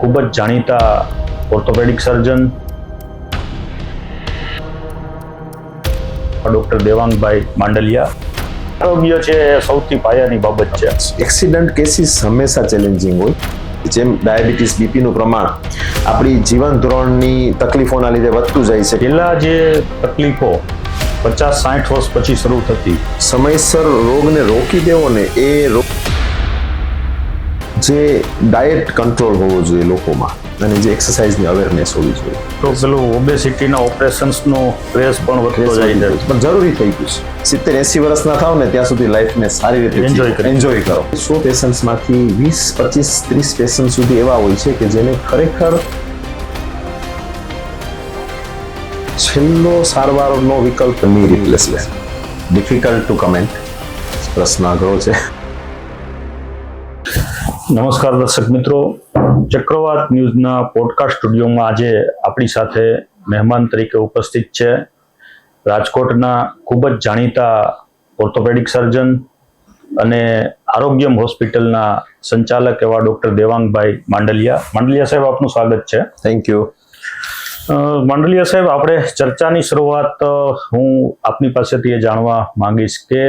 ખૂબ જ જાણીતા ઓર્થોપેડિક સર્જન ડૉક્ટર દેવાંગભાઈ માંડલિયા. આરોગ્ય છે એ સૌથી પાયાની બાબત છે. એક્સિડન્ટ કેસીસ હંમેશા ચેલેન્જિંગ હોય. જેમ ડાયાબિટીસ, બીપીનું પ્રમાણ આપણી જીવન ધોરણની તકલીફોના લીધે વધતું જાય છે. પહેલા જે તકલીફો 50-60 વર્ષ પછી શરૂ થતી, સમયસર રોગને રોકી દેવો ને એ રોગ જે ડાયટ કંટ્રોલ હોવો જોઈએ લોકોમાં અને જે એક્સરસાઇઝની અવેરનેસ હોવી જોઈએ. તો પેલું ઓબેસિટીના ઓપરેશન્સનો ક્રેઝ પણ વધતો જાય છે. પણ જરૂરી થઈ ગયું છે. 70-80 વર્ષના થાવ ને ત્યાં સુધી લાઈફને સારી રીતે એન્જોય કરો. 100 પેશન્ટ્સમાંથી 20-25-30 પેશન્ટ સુધી એવા હોય છે કે જેને ખરેખર છેલ્લો સારવારનો વિકલ્પ ની રિપ્લેસમેન્ટ. Difficult to comment. પ્રશ્ન અઘરો છે. નમસ્કાર દર્શક મિત્રો, ચક્રવાત ન્યૂઝના પોડકાસ્ટ સ્ટુડિયોમાં આજે આપણી સાથે મહેમાન તરીકે ઉપસ્થિત છે રાજકોટના ખૂબ જ જાણીતા ઓર્થોપેડિક સર્જન અને આરોગ્યમ હોસ્પિટલના સંચાલક એવા ડૉક્ટર દેવાંગભાઈ માંડલિયા. માંડલિયા સાહેબ, આપનું સ્વાગત છે. Thank you. માંડલિયા સાહેબ, આપણે ચર્ચાની શરૂઆત હું આપની પાસેથી એ જાણવા માંગીશ કે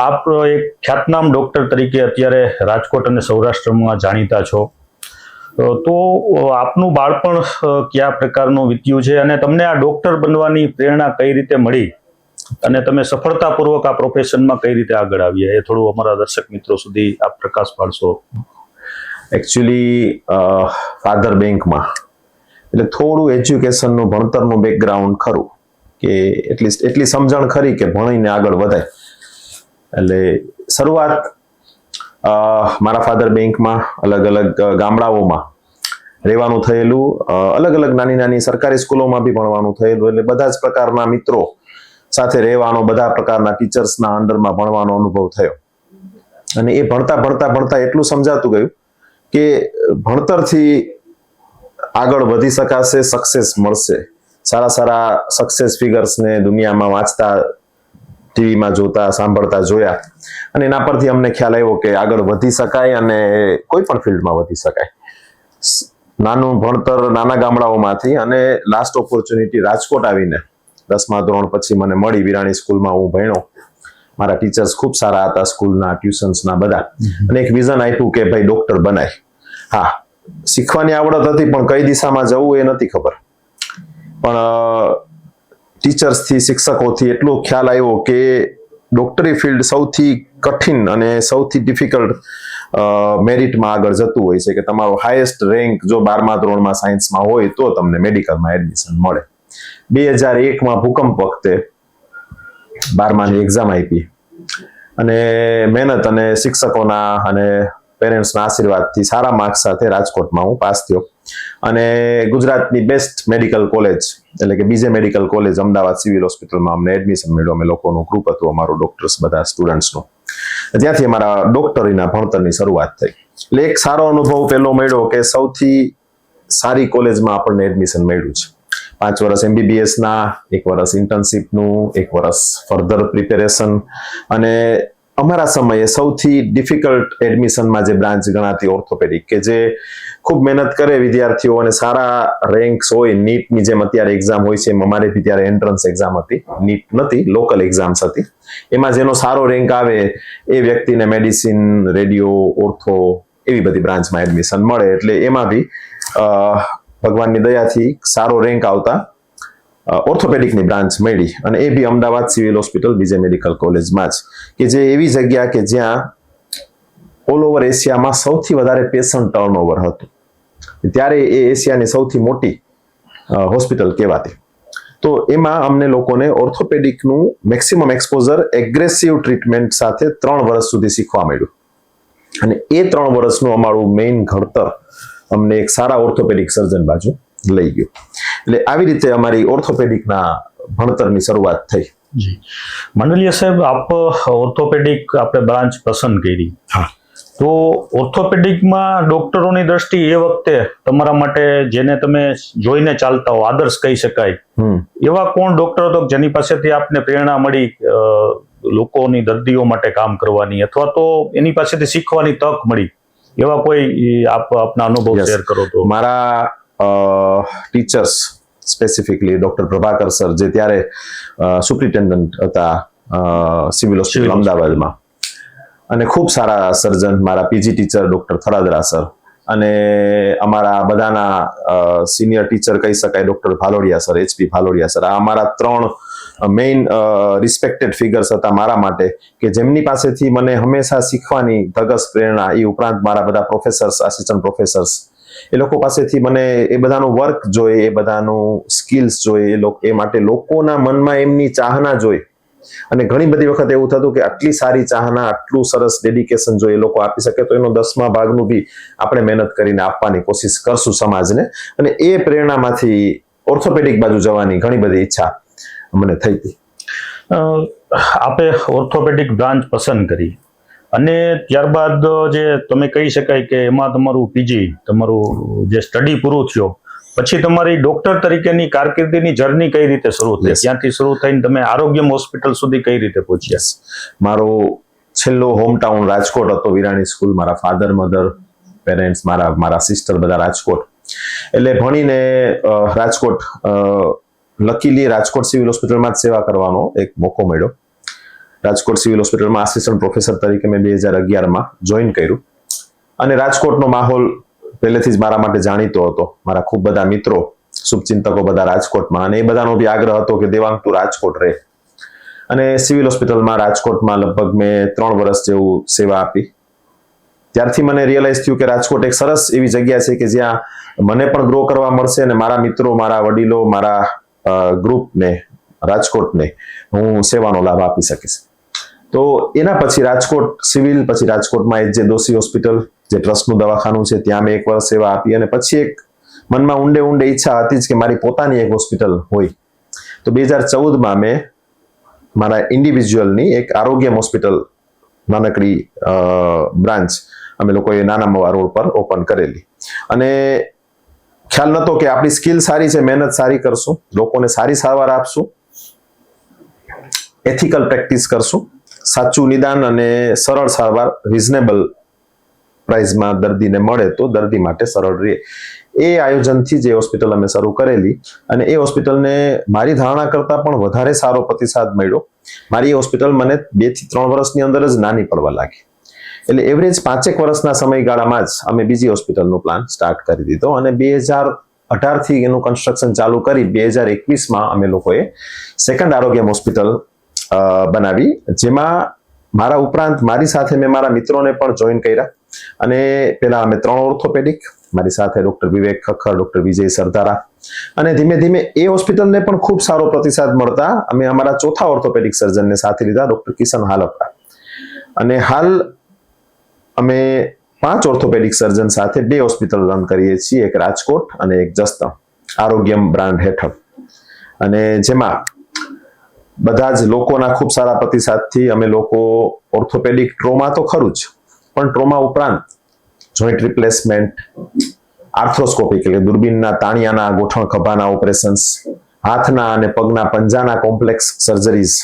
આપ એક ખ્યાતનામ ડૉક્ટર તરીકે અત્યારે રાજકોટ અને સૌરાષ્ટ્રમાં જાણીતા છો, તો આપનું બાળપણ કયા પ્રકારનું વીત્યું છે અને તમને આ ડૉક્ટર બનવાની પ્રેરણા કઈ રીતે મળી અને તમે સફળતાપૂર્વક આ પ્રોફેશનમાં કઈ રીતે આગળ આવ્યા, એ થોડું અમારા દર્શક મિત્રો સુધી આપ પ્રકાશ પાડશો. એકચ્યુઅલી ફાધર બેંકમાં, એટલે થોડું એજ્યુકેશનનું ભણતરનું બેકગ્રાઉન્ડ ખરું કે એટલીસ્ટ એટલી સમજણ ખરી કે ભણીને આગળ વધાય. એટલે શરૂઆત મારા ફાધર બેંકમાં અલગ અલગ ગામડાઓમાં રહેવાનું થયેલું, અલગ અલગ નાની નાની સરકારી સ્કૂલોમાં બી ભણવાનું થયેલું. એટલે બધા જ પ્રકારના મિત્રો સાથે રહેવાનો, બધા પ્રકારના ટીચર્સના અંડરમાં ભણવાનો અનુભવ થયો. અને એ ભણતા એટલું સમજાતું ગયું કે ભણતરથી આગળ વધી શકાશે, સક્સેસ મળશે. સારા સક્સેસ ફિગર્સને દુનિયામાં વાંચતા, ટીવીમાં જોતા, સાંભળતા જોયા અને એના પરથી અમને ખ્યાલ આવ્યો કે આગળ વધી શકાય અને કોઈ પણ ફિલ્ડમાં વધી શકાય. નાનું ભણતર નાના ગામડાઓમાંથી અને લાસ્ટ ઓપોર્ચ્યુનિટી રાજકોટ આવીને 10મા ધોરણ પછી મને મળી. વિરાણી સ્કૂલમાં હું ભણ્યો. મારા ટીચર્સ ખૂબ સારા હતા, સ્કૂલના, ટ્યુશન્સના બધા. અને એક વિઝન આપ્યું કે ભાઈ ડૉક્ટર બનાય. હા, શીખવાની આવડત હતી પણ કઈ દિશામાં જવું એ નથી ખબર. પણ ટીચર્સથી, શિક્ષકોથી એટલો ખ્યાલ આવ્યો કે ડોક્ટરી ફિલ્ડ સૌથી કઠિન અને સૌથી ડિફિકલ્ટ મેરિટમાં આગળ જતું હોય છે કે તમારો હાઈએસ્ટ રેન્ક જો 12મા ધોરણમાં સાયન્સમાં હોય તો તમને મેડિકલમાં એડમિશન મળે. 2001માં ભૂકંપ વખતે 12માની એક્ઝામ આપી અને મહેનત અને શિક્ષકોના અને પેરેન્ટ્સના આશીર્વાદથી સારા માર્ક્સ સાથે રાજકોટમાં હું પાસ થયો અને ગુજરાતની બેસ્ટ મેડિકલ કોલેજ એટલે કે બીજે મેડિકલ કોલેજ અમદાવાદ સિવિલ હોસ્પિટલમાં અમને એડમિશન મળ્યું. અમે લોકોનું ગ્રુપ હતું, અમારું ડોક્ટર્સ બધા સ્ટુડન્ટ્સનું. ત્યાંથી અમારા ડોક્ટરીના ભણતરની શરૂઆત થઈ. એટલે એક સારો અનુભવ પહેલો મળ્યો કે સૌથી સારી કોલેજમાં આપણને એડમિશન મળ્યું છે. 5 વર્ષ MBBSના, 1 વર્ષ ઇન્ટર્નશીપનું, 1 વર્ષ ફર્ધર પ્રિપેરેશન અને અમારા સમયે સૌથી ડિફિકલ્ટ એડમિશનમાં જે બ્રાન્ચ ગણાતી ઓર્થોપેડિક, કે જે ખૂબ મહેનત કરે વિદ્યાર્થીઓ અને સારા રેન્ક્સ હોય. નીટની જેમ અત્યારે એક્ઝામ હોય છે એમ અમારે બી ત્યારે એન્ટ્રન્સ એક્ઝામ હતી. નીટ નથી, લોકલ એક્ઝામ્સ હતી. એમાં જેનો સારો રેન્ક આવે એ વ્યક્તિને મેડિસિન, રેડિયો, ઓર્થો એવી બધી બ્રાન્ચમાં એડમિશન મળે. એટલે એમાં બી ભગવાનની દયાથી સારો રેન્ક આવતા ઓર્થોપેડિકની બ્રાન્ચ મળી અને એ બી અમદાવાદ સિવિલ હોસ્પિટલ બીજે મેડિકલ કોલેજમાં જ, કે જે એવી જગ્યા કે જ્યાં ઓલ ઓવર એશિયામાં સૌથી વધારે પેશન્ટ ટર્નઓવર હતું. ત્યારે એ એશિયાની સૌથી મોટી હોસ્પિટલ કહેવાતી. તો એમાં અમને લોકોને ઓર્થોપેડિકનું મેક્સિમમ એક્સપોઝર એગ્રેસિવ ટ્રીટમેન્ટ સાથે 3 વર્ષ સુધી શીખવા મળ્યું. અને એ 3 વર્ષનું અમારું મેઇન ઘડતર અમને એક સારા ઓર્થોપેડિક સર્જન બાજુ લઈ ગયો. એટલે આવી રીતે અમારી ઓર્થોપેડિકના ભણતરની શરૂઆત થઈ. જી માંડલિયા સાહેબ, આપ ઓર્થોપેડિક આપણે બ્રાન્ચ પસંદ કરી. હા, તો ઓર્થોપેડિકમાં ડોક્ટરોની દ્રષ્ટિ એ વખતે તમારા માટે જેને તમે જોઈને ચાલતા હો, આદર્શ કહી શકાય, એવા કોણ ડોક્ટર હતો જેની પાસેથી આપને પ્રેરણા મળી લોકોની, દર્દીઓ માટે કામ કરવાની, અથવા તો એની પાસેથી શીખવાની તક મળી, એવા કોઈ આપ આપના અનુભવ Yes. શેર કરો તો. મારા teachers specifically doctor Prabhakar sir, જે ત્યારે સુપ્રિન્ટેન્ડન્ટ હતા સિવિલ હોસ્પિટલ અમદાવાદમાં, અને ખૂબ સારા સર્જન, મારા પીજી ટીચર ડોક્ટર થરાદરા સર, અને અમારા બધાના સિનિયર ટીચર કહી શકાય doctor Bhalodia sir, HP Bhalodia sir. આ અમારા 3 મેઇન રિસ્પેક્ટેડ ફિગર્સ હતા મારા માટે, કે જેમની પાસેથી મને હંમેશા શીખવાની ધગસ, પ્રેરણા, એ ઉપરાંત મારા બધા પ્રોફેસર્સ, આસિસ્ટન્ટ પ્રોફેસર્સ, એ લોકો પાસેથી મને એ બધાનું વર્ક જોઈએ, એ બધાનું સ્કિલ્સ જોઈએ, એ માટે લોકોના મનમાં એમની ચાહના જોઈ. અને ઘણી બધી વખત એવું થતું કે આટલી સારી ચાહના, આટલું સરસ ડેડિકેશન જો એ લોકો આપી શકે તો એનો 10મા ભાગનું બી આપણે મહેનત કરીને આપવાની કોશિશ કરશું સમાજને. અને એ પ્રેરણામાંથી ઓર્થોપેડિક બાજુ જવાની ઘણી બધી ઈચ્છા મને થઈ હતી. આપે ઓર્થોપેડિક બ્રાન્ચ પસંદ કરી અને ત્યારબાદ જે તમે કહી શકાય કે એમાં તમારું પીજી, તમારું જે સ્ટડી પૂરું થયો પછી તમારી ડોક્ટર તરીકેની કારકિર્દીની જર્ની કઈ રીતે શરૂ થઈ? Yes. ત્યાંથી શરૂ થઈને તમે આરોગ્યમ હોસ્પિટલ સુધી કઈ રીતે પહોંચ્યા? મારો છેલ્લો હોમટાઉન રાજકોટ હતો, વિરાણી સ્કૂલ. મારા ફાધર, મધર, પેરેન્ટ્સ, મારા સિસ્ટર બધા રાજકોટ. એટલે ભણીને રાજકોટ, લકીલી રાજકોટ સિવિલ હોસ્પિટલમાં જ સેવા કરવાનો એક મોકો મળ્યો. રાજકોટ સિવિલ હોસ્પિટલમાં આસિસ્ટન્ટ પ્રોફેસર તરીકે મેં 2011માં જોઈન કર્યું. અને રાજકોટનો માહોલ પહેલેથી જ મારા માટે જાણીતો હતો. મારા ખૂબ બધા મિત્રો, શુભચિંતકો બધા રાજકોટમાં, અને એ બધાનો બી આગ્રહ હતો કે દેવાંગ તું રાજકોટ રહે. અને સિવિલ હોસ્પિટલમાં રાજકોટમાં લગભગ મેં 3 વર્ષ જેવું સેવા આપી. ત્યારથી મને રિયલાઇઝ થયું કે રાજકોટ એક સરસ એવી જગ્યા છે કે જ્યાં મને પણ ગ્રો કરવા મળશે અને મારા મિત્રો, મારા વડીલો, મારા ગ્રુપને, રાજકોટને હું સેવાનો લાભ આપી શકીશ. તો એના પછી રાજકોટ સિવિલ, પછી રાજકોટમાં HJ દોશી હોસ્પિટલ, જે ટ્રસ્ટનું દવાખાનું છે, ત્યાં મેં 1 વર્ષ સેવા આપી. અને પછી એક મનમાં ઊંડે ઈચ્છા હતી જ કે મારી પોતાની એક હોસ્પિટલ હોય. તો 2014માં મેં મારા ઇન્ડિવિજ્યુઅલની એક આરોગ્યમ હોસ્પિટલ, નાનકડી બ્રાન્ચ અમે લોકોએ નાના રોડ પર ઓપન કરેલી. અને ખ્યાલ નહોતો કે આપણી સ્કિલ સારી છે, મહેનત સારી કરશું, લોકોને સારી સારવાર આપશું, એથિકલ પ્રેક્ટિસ કરશું, સાચું નિદાન અને સરળ સારવાર રિઝનેબલ પ્રાઇસમાં દર્દીને મળે તો દર્દી માટે સરળ રહે. એ આયોજનથી જે હોસ્પિટલ અમે શરૂ કરેલી, અને એ હોસ્પિટલને મારી ધારણા કરતાં પણ વધારે સારો પ્રતિસાદ મળ્યો. મારી એ હોસ્પિટલ મને 2 થી 3 વર્ષની અંદર જ નાની પડવા લાગી. એટલે એવરેજ 5 વર્ષના સમયગાળામાં જ અમે બીજી હોસ્પિટલનો પ્લાન સ્ટાર્ટ કરી દીધો. અને 2018થી એનું કન્સ્ટ્રક્શન ચાલુ કરી 2021માં અમે લોકોએ સેકન્ડ આરોગ્યમ હોસ્પિટલ બનાવી, જેમાં મારા ઉપરાંત મારી સાથે મેં મારા મિત્રોને પણ જોઈન કર્યા. અને પેલા અમે 3 ઓર્થોપેડિક, મારી સાથે ડોક્ટર વિવેક ખખર, ડોક્ટર વિજય સરદારા, અને ધીમે ધીમે એ હોસ્પિટલને પણ ખૂબ સારો પ્રતિસાદ મળતા અમે અમારા 4થા ઓર્થોપેડિક સર્જનને સાથે લીધા, ડોક્ટર કિશન હાલપરા. અને હાલ અમે 5 ઓર્થોપેડિક સર્જન સાથે 2 હોસ્પિટલ રન કરીએ છીએ, એક રાજકોટ અને એક જસદણ, આરોગ્યમ બ્રાન્ડ હેઠળ. અને જેમાં બધા જ લોકોના ખૂબ સારા પ્રતિસાદથી અમે લોકો ઓર્થોપેડિક ટ્રોમા તો ખરું જ, પણ ટ્રોમા ઉપરાંત જોઈન્ટ રિપ્લેસમેન્ટ, આર્થ્રોસ્કોપિક એટલે દૂરબીનના તાણિયાના ગોઠણ ખભાના ઓપરેશન્સ, હાથના અને પગના પંજાના કોમ્પ્લેક્સ સર્જરીઝ,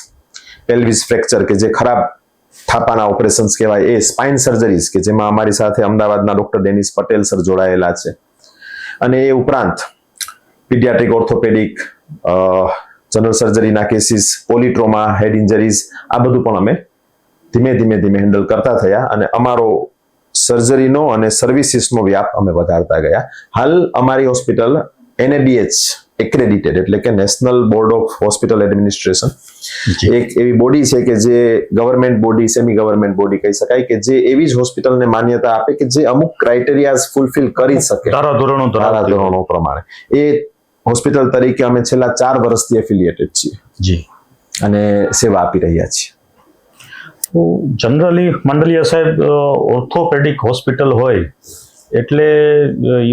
પેલ્વિસ ફ્રેક્ચર કે જે ખરાબ થાપાના ઓપરેશન્સ કહેવાય, એ સ્પાઇન સર્જરીઝ કે જેમાં અમારી સાથે અમદાવાદના ડોક્ટર ડેનિસ પટેલ સર જોડાયેલા છે. અને એ ઉપરાંત પીડિયાટ્રિક ઓર્થોપેડિક, જનરલ સર્જરીના કેસીસ, પોલીટ્રોમા, હેડ ઇન્જરીઝ, આ બધું પણ અમે ધીમે ધીમે હેન્ડલ કરતા થયા. અને અમારો સર્જરીનો અને સર્વિસીસનો વ્યાપ અમે વધારતા ગયા. હાલ અમારી હોસ્પિટલ NABH એક્રેડિટેડ એટલે કે national board of hospital administration, એક એવી બોડી છે કે જે government body, semi government body કહી શકાય, કે જે એવી જ હોસ્પિટલને માન્યતા આપે કે જે અમુક ક્રાઇટેરિયાઝ ફુલફિલ કરી શકે ધારાધોરણો પ્રમાણે. એ હોસ્પિટલ તરીકે અમે છેલ્લા 4 વર્ષથી એફિલિએટેડ છીએ જી, અને સેવા આપી રહ્યા છીએ. જનરલી મંડલિયા સાહેબ, ઓર્થોપેડિક હોસ્પિટલ હોય એટલે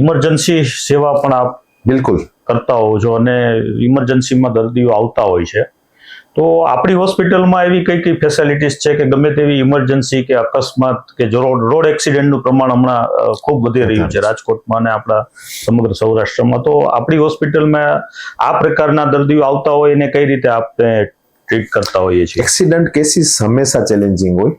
ઇમરજન્સી સેવા પણ આપ બિલકુલ કરતા હોવ છો, અને ઇમરજન્સીમાં દર્દીઓ આવતા હોય છે. તો આપણી હોસ્પિટલમાં એવી કઈ ફેસિલિટીઝ છે કે ગમે તેવી ઇમરજન્સી કે અકસ્માત કે રોડ એક્સિડન્ટનું પ્રમાણ હમણાં ખૂબ વધી રહ્યું છે રાજકોટમાં અને આપણા સમગ્ર સૌરાષ્ટ્રમાં. તો આપણી હોસ્પિટલમાં આ પ્રકારના દર્દીઓ આવતા હોય એને કઈ રીતે આપણે ટ્રીટ કરતા હોઈએ છીએ? એક્સિડન્ટ કેસીસ હંમેશા ચેલેન્જિંગ હોય,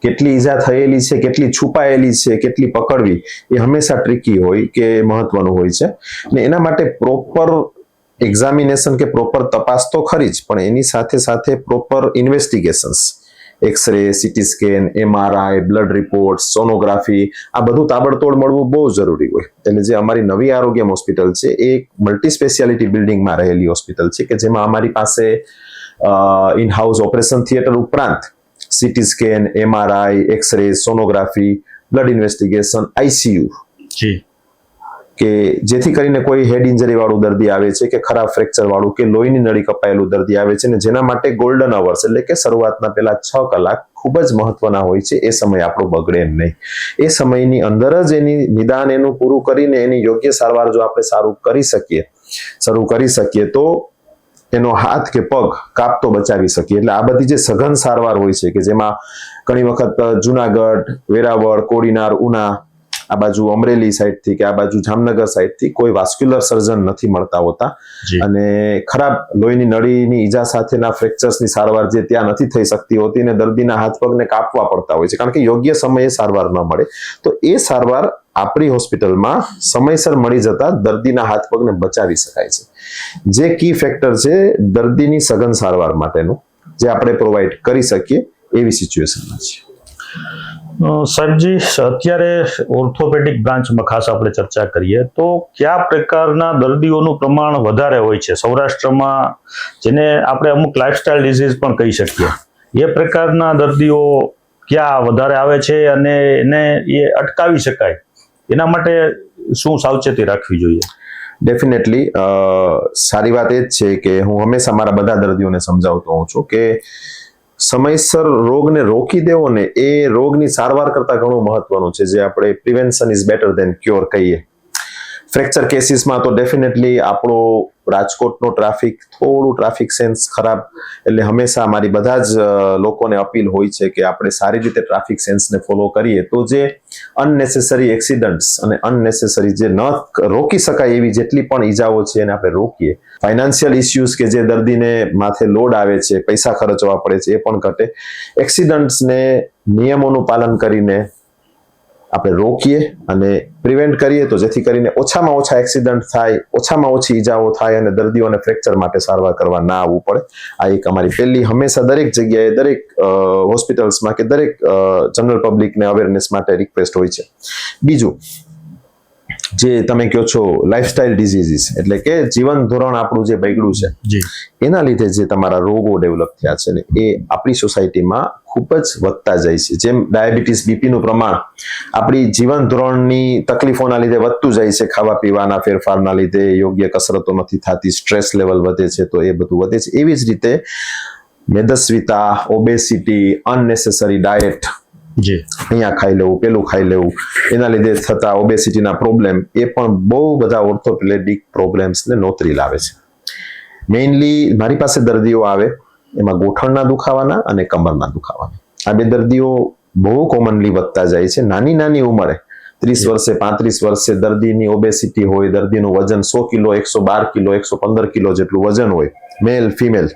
કેટલી ઈજા થયેલી છે, કેટલી છુપાયેલી છે, કેટલી પકડવી, એ હંમેશા ટ્રિકી હોય કે મહત્વનું હોય છે. અને એના માટે પ્રોપર એક્ઝામિનેશન કે પ્રોપર તપાસ તો ખરી જ, પણ એની સાથે સાથે proper investigations, X-ray, CT scan, MRI, blood report, sonography, આ બધું તાબડતોડ મળવું બહુ જરૂરી હોય. એટલે જે અમારી નવી આરોગ્યમ હોસ્પિટલ છે એ એક મલ્ટી સ્પેશિયાલિટી બિલ્ડિંગમાં રહેલી હોસ્પિટલ છે કે જેમાં અમારી પાસે ઇન હાઉસ ઓપરેશન થિયેટર ઉપરાંત CT scan, MRI, X-ray, sonography, blood investigation, ICU, જી, કે જેથી કરીને કોઈ હેડ ઇન્જરી વાળું દર્દી આવે છે કે ખરાબ ફ્રેક્ચર વાળું કે લોહીની નળી કપાયેલું દર્દી આવે છે ને જેના માટે ગોલ્ડન અવર્સ એટલે કે શરૂઆતના પહેલા 6 કલાક ખૂબ જ મહત્વના હોય છે. એ સમય આપણો બગડે નહીં. એ સમયની અંદર જ એની નિદાન એનું પૂરું કરીને એની યોગ્ય સારવાર જો આપણે શરૂ કરી શકીએ તો એનો હાથ કે પગ કાપતો બચાવી શકીએ. એટલે આ બધી જે સઘન સારવાર હોય છે કે જેમાં ઘણી વખત જુનાગઢ, વેરાવળ, કોડીનાર, ઉના, આ બાજુ અમરેલી સાઈડ થી કે આ બાજુ જામનગર સાઈડ થી કોઈ વાસ્ક્યુલર સર્જન નથી મળતા હોતા અને ખરાબ લોહીની નળીની ઈજા સાથેના ફ્રેક્ચર્સની સારવાર જે ત્યાં નથી થઈ શકતી હોતી અને દર્દીના હાથ પગને કાપવા પડતા હોય છે કારણ કે યોગ્ય સમયે સારવાર ન મળે. તો એ સારવાર આપણી હોસ્પિટલમાં સમયસર મળી જતા દર્દીના હાથ પગને બચાવી શકાય છે. જે કી ફેક્ટર છે દર્દીની સઘન સારવાર માટેનું જે આપણે પ્રોવાઈડ કરી શકીએ એવી સિચ્યુએશનમાં છે. સાહેબજી, અત્યારે ઓર્થોપેડિક બ્રાન્ચમાં ખાસ આપણે ચર્ચા કરીએ તો કયા પ્રકારના દર્દીઓનું પ્રમાણ વધારે હોય છે? સૌરાષ્ટ્રમાં જેને આપણે અમુક લાઇફસ્ટાઇલ ડિઝીઝ પણ કહી શકીએ, એ પ્રકારના દર્દીઓ ક્યાં વધારે આવે છે અને એને એ અટકાવી શકાય એના માટે શું સાવચેતી રાખવી જોઈએ? ડેફિનેટલી સારી વાત એ જ છે કે હું હંમેશા મારા બધા દર્દીઓને સમજાવતો હોઉં છું કે સમયસર રોગને રોકી દેવો ને એ રોગની સારવાર કરતા ઘણું મહત્વનું છે, જે આપણે prevention is better than cure કહીએ. ફ્રેક્ચર કેસીસમાં તો ડેફિનેટલી આપણો રાજકોટનો થોડું ટ્રાફિક સેન્સ ખરાબ, એટલે હંમેશા મારી બધા જ લોકોને અપીલ હોય છે કે આપણે સારી રીતે ટ્રાફિક સેન્સને ફોલો કરીએ તો જે અનનેસેસરી એક્સિડન્ટ્સ અને અનનેસેસરી જે ન રોકી શકાય એવી જેટલી પણ ઈજાઓ છે એને આપણે રોકીએ. ફાઇનાન્શિયલ ઇસ્યુઝ કે જે દર્દીને માથે લોડ આવે છે, પૈસા ખર્ચવા પડે છે, એ પણ ઘટે. એક્સિડન્ટ્સને નિયમોનું પાલન કરીને આપણે રોકીએ અને પ્રિવેન્ટ કરીએ તો જેથી કરીને ઓછામાં ઓછા એક્સિડન્ટ થાય, ઓછામાં ઓછી ઈજાઓ થાય અને દર્દીઓને ફ્રેક્ચર માટે સારવાર કરવા ના આવવું પડે. આ એક અમારી પહેલી હંમેશા દરેક જગ્યાએ દરેક હોસ્પિટલ્સમાં કે દરેક જનરલ પબ્લિકને અવેરનેસ માટે રિક્વેસ્ટ હોય છે. બીજું જે તમે કહો છો લાઇફસ્ટાઇલ ડિઝીઝીસ એટલે કે જીવન ધોરણ આપણું જે બગડ્યું છે એના લીધે જે તમારા રોગો ડેવલપ થયા છે ને એ આપણી સોસાયટીમાં ખૂબ જ વધતા જાય છે. જેમ ડાયાબિટીસ, બીપીનું પ્રમાણ આપણી જીવન ધોરણની તકલીફોના લીધે વધતું જાય છે, ખાવા પીવાના ફેરફારના લીધે, યોગ્ય કસરતો નથી થતી, સ્ટ્રેસ લેવલ વધે છે, તો એ બધું વધે છે. એવી જ રીતે મેદસ્વીતા, ઓબેસિટી, અનનેસેસરી ડાયટ, અહીંયા ખાઈ લેવું, પેલું ખાઈ લેવું, એના લીધે થતા ઓબેસિટીના પ્રોબ્લેમ એ પણ બહુ બધા ઓર્થોપેડિક પ્રોબ્લેમ્સને નોતરી લાવે છે. મેઇનલી મારી પાસે દર્દીઓ આવે એમાં ગોઠણના દુખાવાના અને કમરના દુખાવાના, આ બે દર્દીઓ બહુ કોમનલી વધતા જાય છે. નાની નાની ઉંમરે 30 વર્ષે 35 વર્ષે દર્દીની ઓબેસિટી હોય, દર્દીનું વજન 100 કિલો, 112 કિલો, 115 કિલો જેટલું વજન હોય, મેલ ફિમેલ,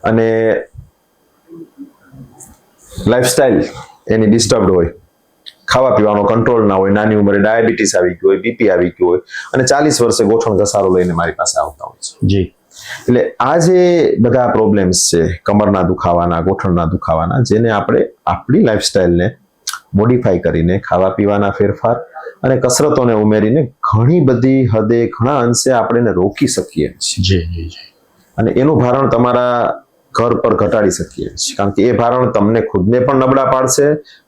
અને લાઇફસ્ટાઇલ એની ડિસ્ટર્બડ હોય, ખાવા પીવાનો કંટ્રોલ ના હોય, નાની ઉંમરે ડાયાબિટીસ આવી ગયું હોય, બીપી આવી ગયું હોય અને 40 વર્ષે ગોઠણ ઘસારો લઈને મારી પાસે આવતા હોય છે. જી, એટલે આ જે બધા પ્રોબ્લેમ્સ છે કમરના દુખાવાના, ગોઠણના દુખાવાના, જેને આપણે આપણી લાઇફસ્ટાઇલને મોડિફાઈ કરીને ખાવા પીવાના ફેરફાર અને કસરતોને ઉમેરીને ઘણી બધી હદે, ઘણા અંશે આપણે એને રોકી શકીએ છીએ અને એનું ભારણ તમારા ઘર પર ઘટાડી શકીએ છીએ, કારણ કે એ ભારણ તમને ખુદને પણ નબળા પાડશે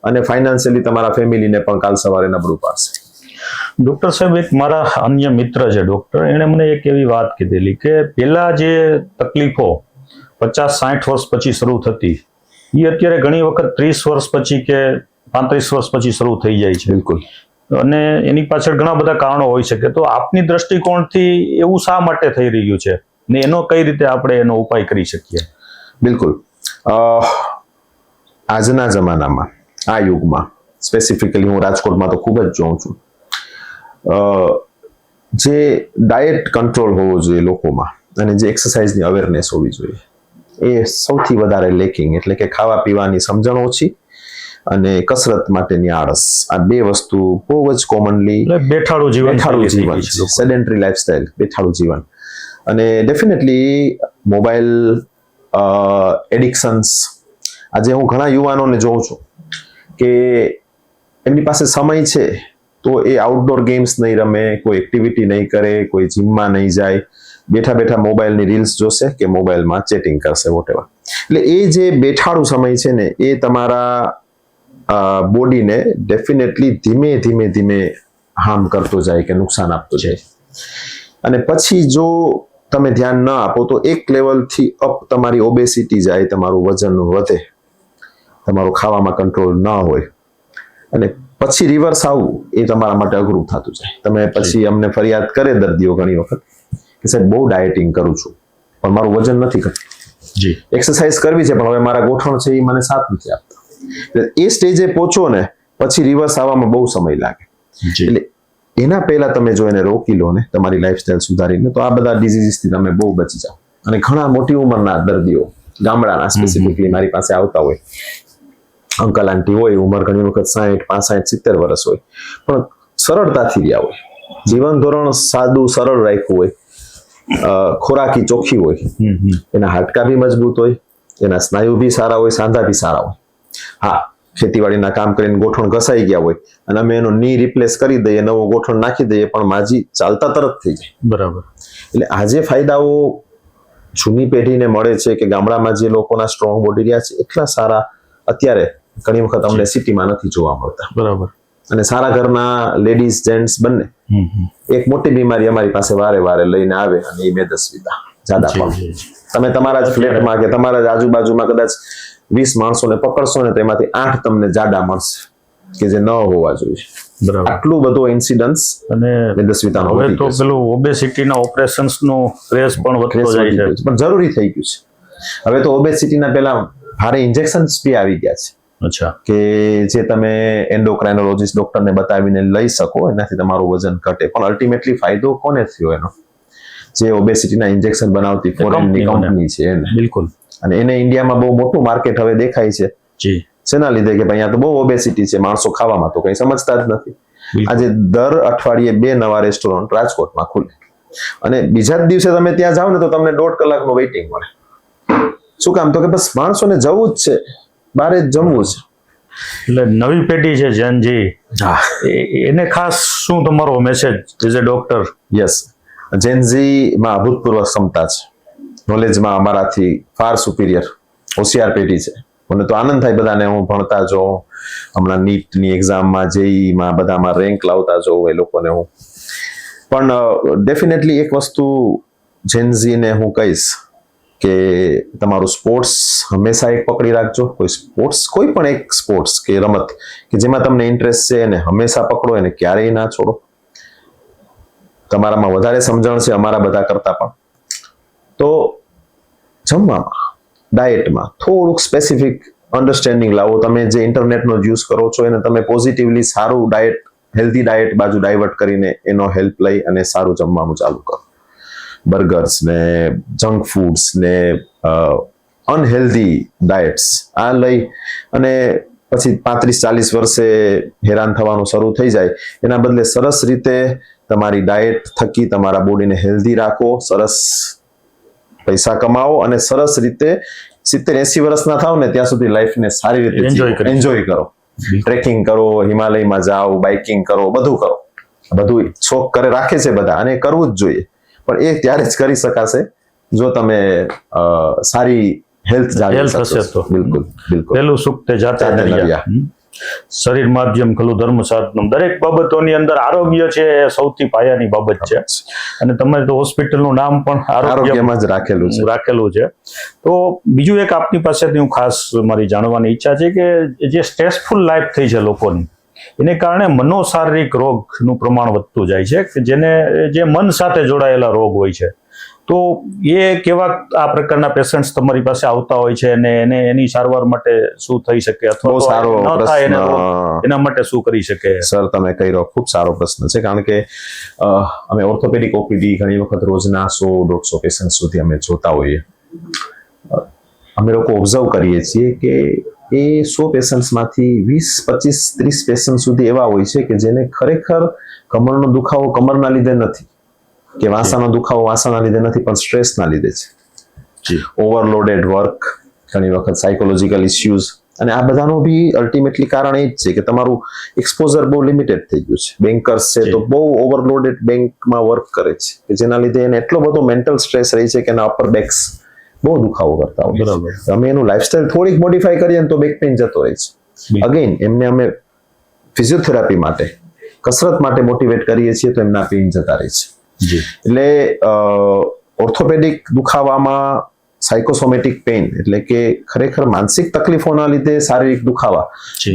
અને ફાઇનાન્શિયલી તમારા ફેમિલીને પણ કાલ સવારે નબળું પાડશે. ડોક્ટર સાહેબ, એક મારા અન્ય મિત્ર છે ડોક્ટર, એણે મને એક એવી વાત કીધેલી કે પેલા જે તકલીફો 50-60 વર્ષ પછી શરૂ થતી એ અત્યારે ઘણી વખત 30 વર્ષ પછી કે 35 વર્ષ પછી શરૂ થઈ જાય છે. બિલકુલ. અને એની પાછળ ઘણા બધા કારણો હોઈ શકે. તો આપની દ્રષ્ટિકોણથી એવું શા માટે થઈ રહ્યું છે ને એનો કઈ રીતે આપણે એનો ઉપાય કરી શકીએ? બિલકુલ. આજના જમાનામાં, આ યુગમાં સ્પેસિફિકલી હું રાજકોટમાં તો ખૂબ જ જોઉં છું, જે ડાયટ કંટ્રોલ હોવો જોઈએ લોકોમાં અને જે એક્સરસાઇઝની અવેરનેસ હોવી જોઈએ એ સૌથી વધારે લેકિંગ, એટલે કે ખાવા પીવાની સમજણ ઓછી અને કસરત માટેની આળસ, આ બે વસ્તુ બહુ જ કોમનલી એટલે બેઠાડું જીવન સેડેન્ટરી લાઈફસ્ટાઈલ, બેઠાડું જીવન. અને ડેફિનેટલી મોબાઈલ એડિક્શન્સ, આજે હું ઘણા યુવાનોને જોઉં છું કે એમની પાસે સમય છે તો એ આઉટડોર ગેમ્સ નહીં રમે, કોઈ એક્ટિવિટી નહીં કરે, કોઈ જીમમાં નહીં જાય, બેઠા બેઠા મોબાઈલની રીલ્સ જોશે કે મોબાઈલમાં ચેટિંગ કરશે, વોટેવર. એટલે એ જે બેઠાડું સમય છે ને, એ તમારા બોડીને ડેફિનેટલી ધીમે ધીમે ધીમે હાર્મ કરતો જાય કે નુકસાન આપતો જાય. અને પછી જો તમે ધ્યાન ન આપો તો એક લેવલથી અપ તમારી ઓબેસિટી જાય, તમારું વજન વધે, તમારું ખાવામાં કંટ્રોલ ન હોય, અને પછી રિવર્સ આવવું એ તમારા માટે અઘરું થતું જાય. તમે પછી અમને ફરિયાદ કરે દર્દીઓ ઘણી વખત કે સાહેબ બહુ ડાયટિંગ કરું છું પણ મારું વજન નથી ઘટતું, એક્સરસાઇઝ કરવી છે પણ હવે મારા ગોઠણ છે એ મને સાથ નથી આપતા. એ સ્ટેજે પહોંચો ને પછી રિવર્સ આવવામાં બહુ સમય લાગે. એટલે એના પહેલા તમે જો એને રોકી લો ને તમારી લાઈફસ્ટાઈલ સુધારીને, તો આ બધા ડિઝીઝથી તમે બહુ બચી જાઓ. અને ઘણા મોટી ઉંમરના દર્દીઓ, ગામડાના સ્પેસિફિકલી મારી પાસે આવતા હોય, અંકલ આંટી હોય, ઉંમર ઘણી વખત 60, 65, 70 વર્ષ હોય, પણ સરળતાથી રહ્યા હોય, જીવન ધોરણ સાદું સરળ રાખ્યું હોય, ખોરાકી ચોખ્ખી હોય, એના હાડકા બી મજબૂત હોય, એના સ્નાયુ બી સારા હોય, સાંધા બી સારા હોય. હા, ખેતીવાડીના કામ કરીને ગોઠણ ઘસાઈ ગયા હોય અને અમે એનો ની રિપ્લેસ કરી દઈએ, નવો ગોઠણ નાખી દઈએ, પણ માજી ચાલતા તરત થઈ જાય. બરાબર. એટલે આજે ફાયદાઓ જૂની પેઢીને મળે છે કે ગામડામાં જે લોકોના સ્ટ્રોંગ બોડી રહ્યા છે એટલા સારા અત્યારે ઘણી વખત અમને સિટીમાં નથી જોવા મળતા. બરાબર. અને સારા ઘરના લેડીઝ જેન્ટ્સ બંને એક મોટી બીમારી અમારી પાસે વારે વારે લઈને આવે અને એ મેદસ્વીતા, જાડાપણ. તમે તમારા જ ફ્લેટમાં કે તમારા જ આજુબાજુમાં કદાચ 20 માણસોને પકડશો ને તેમાંથી 8 તમને જાડા મળશે કે જે ન હોવા જોઈએ. બરાબર. આટલું બધો ઇન્સિડન્સ અને મેદસ્વીતાનો હવે તો પેલું ઓબેસિટીના ઓપરેશન્સનો ક્રેઝ પણ વધતો જાય છે, પણ જરૂરી થઈ ગયું છે. હવે તો ઓબેસિટીના પહેલા ભારે ઇન્જેક્શન્સ બી આવી ગયા છે. અચ્છા. કે જે તમે એન્ડોક્રાઇનોલોજીસ્ટ ડોક્ટરને બતાવીને લઈ શકો, એનાથી તમારું વજન ઘટે. પણ અલ્ટિમેટલી ફાયદો કોને થયો એનો? જે ઓબેસિટીના ઇન્જેક્શન બનાવતી ફોરેનની કંપની છે એને. બિલકુલ. અને એને ઇન્ડિયામાં બહુ મોટું માર્કેટ હવે દેખાય છે. જી. શેના લીધે કે ભાઈ અહીંયા તો બહુ ઓબેસિટી છે, માણસો ખાવામાં તો કંઈ સમજતા જ નથી. આજે દર અઠવાડિયે 2 નવા રેસ્ટોરન્ટ રાજકોટમાં ખુલે અને બીજા જ દિવસે તમે ત્યાં જાઓ ને તો તમને 1.5 કલાકનું વેઇટિંગ મળે. શું કામ? તો કે બસ માણસોને જવું જ છે, બારે જ જમવું છે. એટલે નવી પેઢી છે જેનજી, એને ખાસ શું તમારો message as a doctor? Yes, Gen Z માં અભૂતપૂર્વ ક્ષમતા છે, નોલેજમાં અમારાથી ફાર સુપિરિયર, હોશિયાર પેઢી છે. મને તો આનંદ થાય બધાને હું ભણતા જો, હમણાં નીટની એક્ઝામમાં, જેઈમાં બધામાં રેન્ક લાવતા જોઉં એ લોકોને હું. પણ ડેફિનેટલી એક વસ્તુ જેનઝીને હું કહીશ કે તમારું સ્પોર્ટ્સ હંમેશા એક પકડી રાખજો. કોઈ પણ એક સ્પોર્ટ્સ કે રમત કે જેમાં તમને ઇન્ટરેસ્ટ છે એને હંમેશા પકડો, એને ક્યારેય ના છોડો. તમારામાં વધારે સમજણ છે અમારા બધા કરતા પણ, તો જમવામાં, ડાયટમાં થોડુંક સ્પેસિફિક અન્ડરસ્ટેન્ડિંગ લાવો. તમે જે ઇન્ટરનેટનો યુઝ કરો છો એને તમે પોઝિટિવલી સારું ડાયટ, હેલ્ધી ડાયટ બાજુ ડાયવર્ટ કરીને એનો હેલ્પ લઈ અને સારું જમવાનું ચાલુ કરો. બર્ગર્સ ને જંક ફૂડ્સ ને અનહેલ્ધી ડાયટ્સ આ લઈ અને પછી 35-40 વર્ષે હેરાન થવાનું શરૂ થઈ જાય. એના બદલે સરસ રીતે તમારી ડાયટ થકી તમારા બોડીને હેલ્ધી રાખો, સરસ પૈસા કમાવો અને સરસ રીતે 70-80 વર્ષના થાવ ને ત્યાં સુધી લાઈફને સારી રીતે એન્જોય કરો. ટ્રેકિંગ કરો, હિમાલયમાં જાઓ, બાઇકિંગ કરો, બધું કરો. બધું શોખ કરે રાખે છે બધા અને કરવું જ જોઈએ, પણ એ ત્યારે જ કરી શકાશે જો તમે સારી હેલ્થ જાળવી શકશો. બિલકુલ બિલકુલ. પેલું સુખ તે જાતે નરિયા. શરીર માધ્યમ ખલું ધર્મ સાધનમ. દરેક બાબતોની અંદર આરોગ્ય છે એ સૌથી પાયાની બાબત છે. અને તમે તો હોસ્પિટલનું નામ પણ આરોગ્યમાં જ રાખેલું છે. તો બીજું એક આપની પાસેથી હું ખાસ મારી જાણવાની ઈચ્છા છે કે જે સ્ટ્રેસફુલ લાઈફ થઈ છે લોકોની, એને કારણે મનોશારીરિક રોગનું પ્રમાણ વધતું જાય છે કે જે મન સાથે જોડાયેલા રોગ હોય છે. તો એ કેવા આ પ્રકારના પેશન્ટ્સ તમારી પાસે આવતા હોય છે અને એને એની સારવાર માટે શું થઈ શકે અથવા બહુ સારો પ્રશ્ન, એના માટે શું કરી શકે? સર તમે કહી રહ્યો ખૂબ સારો પ્રશ્ન છે, કારણ કે અમે ઓર્થોપેડિક ઓપીડી ઘણી વખત રોજના 100-150 પેશન્ટ સુધી અમે જોતા હોઈએ. અમે લોકો ઓબ્ઝર્વ કરીએ છીએ કે એ 100 પેશન્ટ્સમાંથી 20, 25, 30 પેશન્ટ સુધી એવા હોય છે કે જેને ખરેખર કમરનો દુખાવો કમરના લીધે નથી કે વાસાનો દુખાવો વાસાના લીધે નથી, પણ સ્ટ્રેસના લીધે છે. ઓવરલોડેડ વર્ક, ઘણી વખત સાયકોલોજીકલ ઇસ્યુઝ, અને આ બધાનું બી અલ્ટિમેટલી કારણ એ જ છે કે તમારું એક્સપોઝર બહુ લિમિટેડ થઈ ગયું છે. બેન્કર્સ છે તો બહુ ઓવરલોડેડ બેંકમાં વર્ક કરે છે કે જેના લીધે એને એટલો બધો મેન્ટલ સ્ટ્રેસ રહે છે કે એના અપર બેક્સ બહુ દુખાવો કરતા હોય. અમે એનું લાઈફસ્ટાઈલ થોડીક મોડિફાઈ કરીએ તો બેક પેઇન જતો રહે છે. અગેન એમને અમે ફિઝિયોથેરાપી માટે, કસરત માટે મોટિવેટ કરીએ છીએ તો એમના પેઇન જતા રહે છે. એટલે ઓર્થોપેડિક દુખાવામાં સાયકોસોમેટિક પેઇન એટલે કે ખરેખર માનસિક તકલીફોના લીધે શારીરિક દુખાવા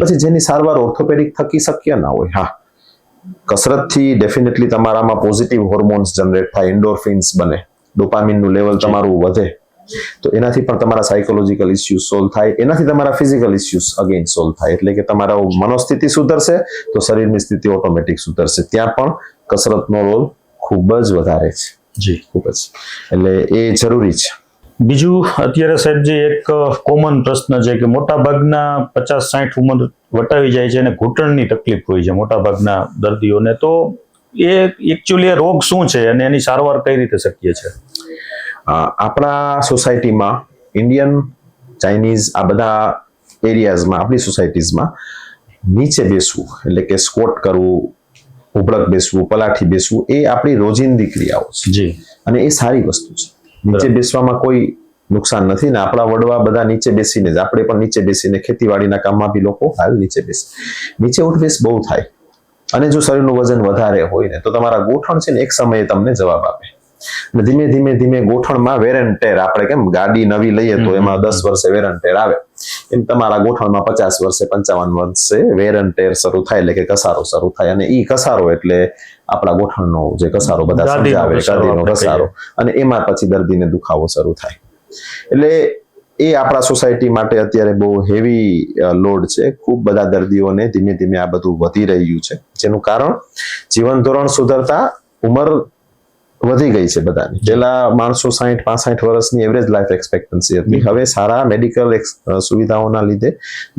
પછી જેની સારવાર ઓર્થોપેડિક થકી શક્ય ના હોય. હા, કસરતથી ડેફિનેટલી તમારામાં પોઝિટિવ હોર્મોન્સ જનરેટ થાય, એન્ડોર્ફિન્સ બને, ડોપામિનનું લેવલ તમારું વધે, તો એનાથી પણ તમારા સાયકોલોજીકલ ઇસ્યુઝ સોલ્વ થાય, એનાથી તમારા ફિઝિકલ ઇસ્યુઝ અગેન સોલ્વ થાય. એટલે કે તમારા મનોસ્થિતિ સુધરશે તો શરીરની સ્થિતિ ઓટોમેટિક સુધરશે. ત્યાં પણ કસરતનો રોલ ખૂબ જ વધારે છે. જી, ખૂબ જ, એટલે એ જરૂરી છે. બીજું અત્યારે સાહેબજી એક કોમન પ્રશ્ન છે કે મોટા ભાગના 50-60 ઉંમર વટાવી જાય છે અને ઘૂંટણની તકલીફ હોય છે મોટા ભાગના દર્દીઓને, તો એ એકચ્યુઅલી રોગ શું છે અને એની સારવાર કઈ રીતે શક્ય છે? આપણા સોસાયટીમાં ઇન્ડિયન, ચાઇનીઝ આ બધા એરિયાઝમાં, આપણી સોસાયટીઝમાં નીચે બેસવું એટલે કે સ્ક્વોટ કરવું, ઉભળક બેસવું, પલાઠી બેસવું, એ આપણી રોજિંદી ક્રિયાઓ છે. જી, અને એ સારી વસ્તુ છે. નીચે બેસવામાં કોઈ નુકસાન નથી ને આપણા વડવા બધા નીચે બેસીને જ, આપણે પણ નીચે બેસીને ખેતીવાડીના કામમાં બી લોકો હાલ નીચે બેસે. નીચે ઉઠબેસ બહુ થાય, અને જો શરીરનું વજન વધારે હોય ને તો તમારા ગોઠણ છે ને એક સમયે તમને જવાબ આપે. અને ધીમે ધીમે ધીમે ગોઠણમાં વેર એન્ડ ટેર, આપણે કેમ ગાડી નવી લઈએ તો એમાં 10 વર્ષે વેર એન્ડ ટેર આવે, એમ તમારા ગોઠણમાં 50 વર્ષે 55 વર્ષે વેર એન્ડ ટેર શરૂ થાય, એટલે કે કસારો શરૂ થાય. અને ઈ કસારો એટલે આપણા ગોઠણનો જે કસારો બધા સમજાવે, ગાદીનો કસારો, અને એમાં પછી દર્દીને દુખાવો શરૂ થાય. એટલે એ આપણા સોસાયટી માટે અત્યારે બહુ હેવી લોડ છે. ખૂબ બધા દર્દીઓને ધીમે ધીમે આ બધું વધી રહ્યું છે, જેનું કારણ જીવન ધોરણ સુધરતા ઉંમર વધી ગઈ છે બધાની. પેલા માણસો 60-65 વર્ષની એવરેજ લાઈફ એક્સપેક્ટન્સી હતી, હવે સારા મેડિકલ સુવિધાઓના લીધે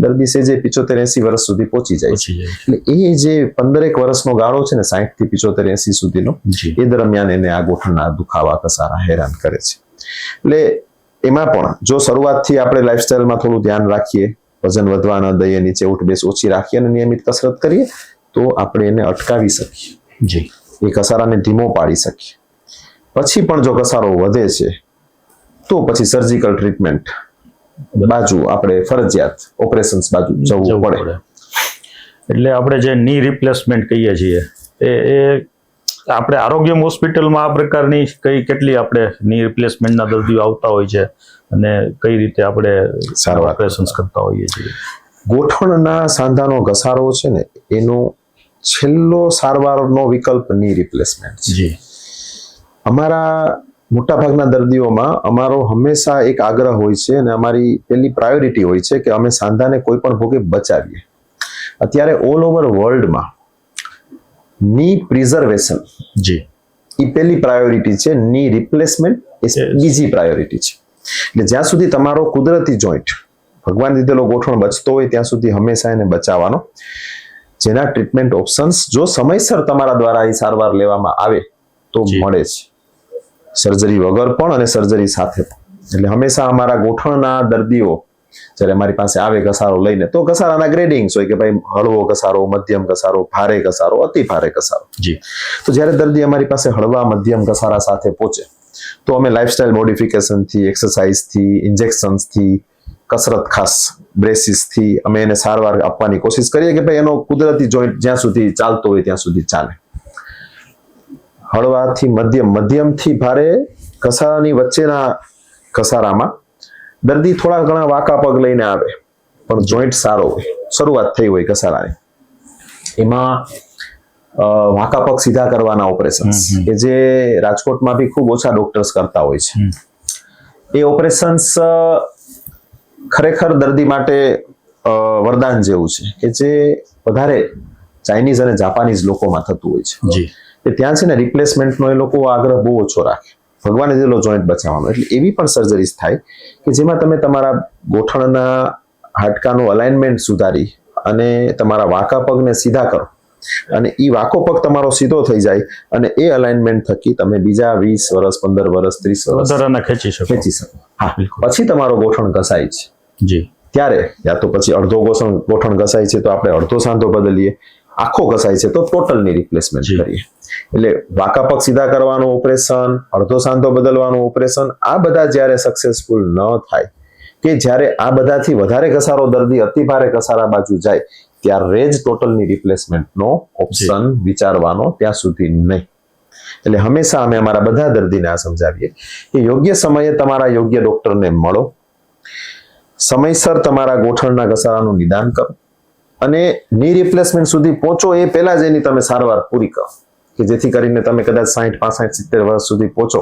દર્દી છે જે 75-80 વર્ષ સુધી પહોંચી જાય છે. એટલે એ જે 15 વર્ષનો ગાળો છે ને 60 થી 75-80 સુધીનો, એ દરમિયાન એને આ ગોઠણના દુખાવા કસારા હેરાન કરે છે. એટલે એમાં પણ જો શરૂઆતથી આપણે લાઈફસ્ટાઈલમાં થોડું ધ્યાન રાખીએ, વજન વધવા ન દઈએ, નીચે ઉઠબેસ ઓછી રાખીએ અને નિયમિત કસરત કરીએ તો આપણે એને અટકાવી શકીએ. જી, એ કસારાને ધીમો પાડી શકીએ. પછી પણ જો કસારો વધે છે તો પછી સર્જિકલ ટ્રીટમેન્ટ બાજુ આપણે ફરજિયાત ઓપરેશન્સ બાજુ જવું પડે. એટલે આપણે જે ની રિપ્લેસમેન્ટ કહીએ છીએ એ આપણે આરોગ્ય હોસ્પિટલમાં આ પ્રકારની કેટલી આપણે ની રિપ્લેસમેન્ટના દર્દીઓ આવતા હોય છે અને કઈ રીતે આપણે સારવાર ઓપરેશન્સ કરતા હોઈએ છીએ? ગોઠણના સાંધાનો ઘસારો છે ને એનો છેલ્લો સારવારનો વિકલ્પ ની રિપ્લેસમેન્ટ છે. જી, અમારા મોટાભાગના દર્દીઓમાં અમારો હંમેશા એક આગ્રહ હોય છે અને અમારી પહેલી પ્રાયોરિટી હોય છે કે અમે સાંધાને કોઈ પણ ભોગે બચાવીએ. અત્યારે ઓલ ઓવર વર્લ્ડમાં ની પ્રિઝર્વેશન, જી, એ પહેલી પ્રાયોરિટી છે. ની રિપ્લેસમેન્ટ એ બીજી પ્રાયોરિટી છે. એટલે જ્યાં સુધી તમારો કુદરતી જોઈન્ટ, ભગવાન દીધેલો ગોઠણ બચતો હોય ત્યાં સુધી હંમેશા એને બચાવવાનો. જેના ટ્રીટમેન્ટ ઓપ્શન્સ જો સમયસર તમારા દ્વારા એ સારવાર લેવામાં આવે તો મળે છે, સર્જરી વગર પણ અને સર્જરી સાથે પણ. એટલે હંમેશા અમારા ગોઠણના દર્દીઓ જ્યારે અમારી પાસે આવે ઘસારો લઈને, તો ઘસારાના ગ્રેડિંગ્સ હોય કે ભાઈ હળવો ઘસારો, મધ્યમ ઘસારો, ભારે ઘસારો, અતિ ભારે ઘસારો. જી, તો જ્યારે દર્દી અમારી પાસે હળવા મધ્યમ ઘસારા સાથે પહોંચે તો અમે લાઈફસ્ટાઈલ મોડિફિકેશનથી, એક્સરસાઇઝથી, ઇન્જેક્શન્સથી, કસરત ખાસ બ્રેસીસથી અમે એને સારવાર આપવાની કોશિશ કરીએ કે ભાઈ એનો કુદરતી જોઈન્ટ જ્યાં સુધી ચાલતો હોય ત્યાં સુધી ચાલે. હળવાથી મધ્યમ, મધ્યમથી ભારે ઘસારાની વચ્ચેના ઘસારામાં દર્દી થોડા ઘણા વાંકા પગ લઈને આવે પણ જોઈન્ટ સારો હોય, શરૂઆત થઈ હોય ઘસારાની, એમાં વાંકા પગ સીધા કરવાના ઓપરેશન્સ કે જે રાજકોટમાં બી ખૂબ ઓછા ડોક્ટર્સ કરતા હોય છે. એ ઓપરેશન્સ ખરેખર દર્દી માટે વરદાન જેવું છે કે જે વધારે ચાઇનીઝ અને જાપાનીઝ લોકોમાં થતું હોય છે. જી, ત્યાં છે ને રિપ્લેસમેન્ટનો એ લોકો આગ્રહ બહુ ઓછો રાખે. ભગવાને દીધેલો જોઈન્ટ બચાવવાનો, એટલે એવી પણ સર્જરીસ થાય કે જેમાં તમે તમારા ગોઠણના હાડકાનું અલાઇનમેન્ટ સુધારી અને તમારા વાંકા પગને સીધા કરો, અને એ વાંકો પગ તમારો સીધો થઈ જાય, અને એ અલાઇનમેન્ટ થકી તમે બીજા 20 વર્ષ 15 વર્ષ 30 વર્ષ વધારાના ખેંચી શકો. હા, પછી તમારો ગોઠણ ઘસાય છે જી. ત્યારે યા તો પછી અડધો ગોઠણ ઘસાય છે તો આપણે અડધો સાંધો બદલીએ, આખો ઘસાય છે તો ટોટલની રિપ્લેસમેન્ટ કરીએ. એટલે વાંકા પગ સીધા કરવાનું ઓપરેશન, અડધો સાંધો બદલવાનું ઓપરેશન, આ બધા જ્યારે સક્સેસફુલ ન થાય કે જ્યારે આ બધાથી વધારે ઘસારો દર્દી અતિ ભારે ઘસારા બાજુ જાય, ત્યારે જ ટોટલની રિપ્લેસમેન્ટનો ઓપ્શન વિચારવાનો, ત્યાં સુધી નહીં. એટલે હંમેશા અમે અમારા બધા દર્દીને આ સમજાવીએ કે યોગ્ય સમયે તમારા યોગ્ય ડોક્ટરને મળો, સમયસર તમારા ગોઠણના ઘસારાનું નિદાન કરો, અને ની રિપ્લેસમેન્ટ સુધી પહોંચો એ પહેલા જ એની તમે સારવાર પૂરી કરો, કે જેથી કરીને તમે કદાચ 60, 65, 70 વર્ષ સુધી પહોંચો,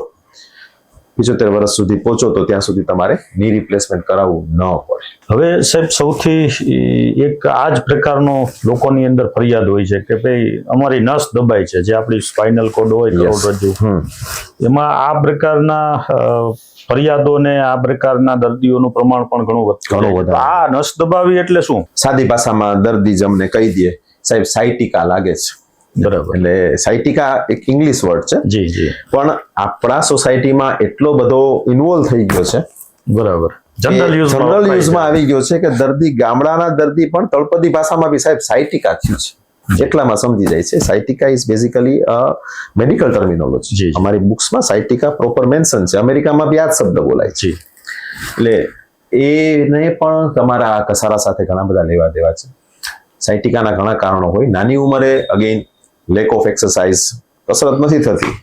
75 વર્ષ સુધી પહોંચો તો ત્યાં સુધી તમારે ની રિપ્લેસમેન્ટ કરાવવું ન પડે. હવે સાહેબ સૌથી એક આ જ પ્રકારનો લોકોની અંદર ફરિયાદ હોય છે કે ભાઈ અમારી નસ દબાય છે, જે આપણી સ્પાઇનલ કોડ હોય કરોડરજ્જુ, એમાં આ પ્રકારના ફરિયાદો ને આ પ્રકારના દર્દીઓનું પ્રમાણ પણ ઘણું વધારે. આ નસ દબાવી એટલે શું? સાદી ભાષામાં દર્દી જમને કહી દે, સાહેબ સાયટિકા લાગે છે. બરાબર. એટલે સાયટિકા એક ઇંગ્લિશ વર્ડ છે. જી જી. પણ આપણા સોસાયટીમાં એટલો બધો ઇન્વોલ્વ થઈ ગયો છે, બરાબર, જનરલ યુઝમાં આવી ગયો છે કે દર્દી, ગામડાના દર્દી પણ તળપદી ભાષામાં બી સાહેબ સાયટિકા થયું છે એટલામાં સમજી જાય છે. Sciatica is basically medical terminology. અમારી બુક્સમાં સાયટિકા પ્રોપર મેન્શન છે. અમેરિકામાં બી આ જ શબ્દ બોલાય છે. એટલે એને પણ તમારા કસારા સાથે ઘણા બધા લેવા દેવા છે. સાયટિકાના ઘણા કારણો હોય. નાની ઉંમરે અગેન લેક ઓફ એક્સરસાઇઝ, કસરત નથી થતી,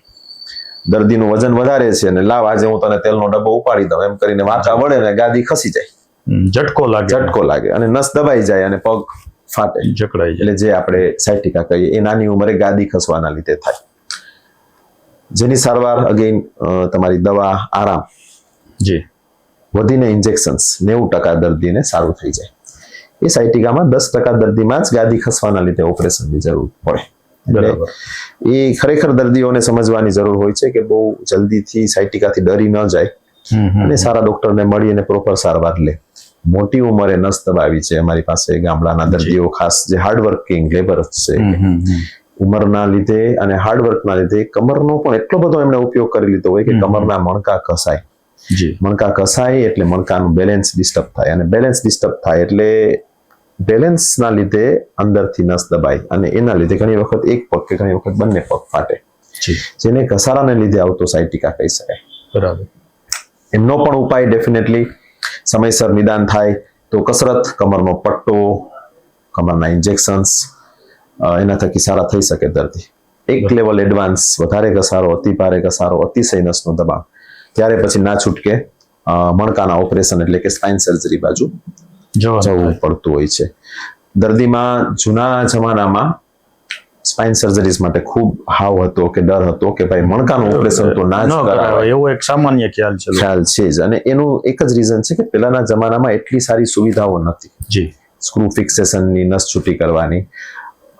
દર્દીનું વજન વધારે છે અને લાવ આજે હું તને તેલનો ડબ્બો ઉપાડી દઉં એમ કરીને વાંચા વળે ને ગાદી ખસી જાય, ઝટકો લાગે અને નસ દબાઈ જાય અને પગ ફાટે, જકડાઈ જાય. એટલે જે આપણે સાયટિકા કહીએ એ નાની ઉંમરે ગાદી ખસવાના લીધે થાય, જેની સારવાર અગેન તમારી દવા, આરામ, જી, વધીને ઇન્જેક્શન્સ 90% દર્દીને સારું થઈ જાય. એ સાયટિકામાં 10% દર્દીમાં જ ગાદી ખસવાના લીધે ઓપરેશનની જરૂર પડે. બરાબર. એ ખરેખર દર્દીઓને સમજવાની જરૂર હોય છે કે બહુ જલ્દીથી સાયટિકાથી ડરી ન જાય અને સારા ડોક્ટરને મળી અને પ્રોપર સારવાર લે. મોટી ઉંમરે નસ દબાવી છે અમારી પાસે ગામડાના દર્દીઓ, ખાસ જે હાર્ડવર્કિંગ લેબર્સ છે, ઉંમરના લીધે અને હાર્ડવર્કના લીધે કમરનો પણ એટલો બધો એમણે ઉપયોગ કરી લીધો હોય કે કમરના મણકા ઘસાય. મણકા ઘસાય એટલે મણકાનું બેલેન્સ ડિસ્ટર્બ થાય, અને બેલેન્સ ડિસ્ટર્બ થાય એટલે બેલેન્સના લીધે અંદરથી નસ દબાય, અને એના લીધે ઘણી વખત એક પગ કે ઘણી વખત બંને પગ ફાટે, જેને ઘસારાને લીધે આવતો સાયટિકા કહી શકાય. બરાબર. એમનો પણ ઉપાય ડેફિનેટલી સમયસર નિદાન થાય તો કસરત, કમરનો પટ્ટો, કમરના ઇન્જેક્શન્સ, એના થકી સારા થઈ શકે દર્દી. એક લેવલ એડવાન્સ, વધારે ઘસારો, અતિ ભારે ઘસારો, અતિશય નસનું દબાણ, ત્યારે પછી ના છૂટકે મણકાના ઓપરેશન એટલે કે સ્પાઇન સર્જરી બાજુ જવું પડતું હોય છે. દર્દીમાં જૂના જમાનામાં સ્પાઇન સર્જરીઝ માટે ખૂબ હાવ હતો કે ડર હતો કે ભાઈ મણકાનું ઓપરેશન તો ના જ કરાય, એવો એક સામાન્ય ખ્યાલ છે જ. અને એનું એક જ રીઝન છે કે પહેલાના જમાનામાં એટલી સારી સુવિધાઓ નથી. જી. સ્ક્રૂ ફિક્સેશનની, નસ છૂટી કરવાની.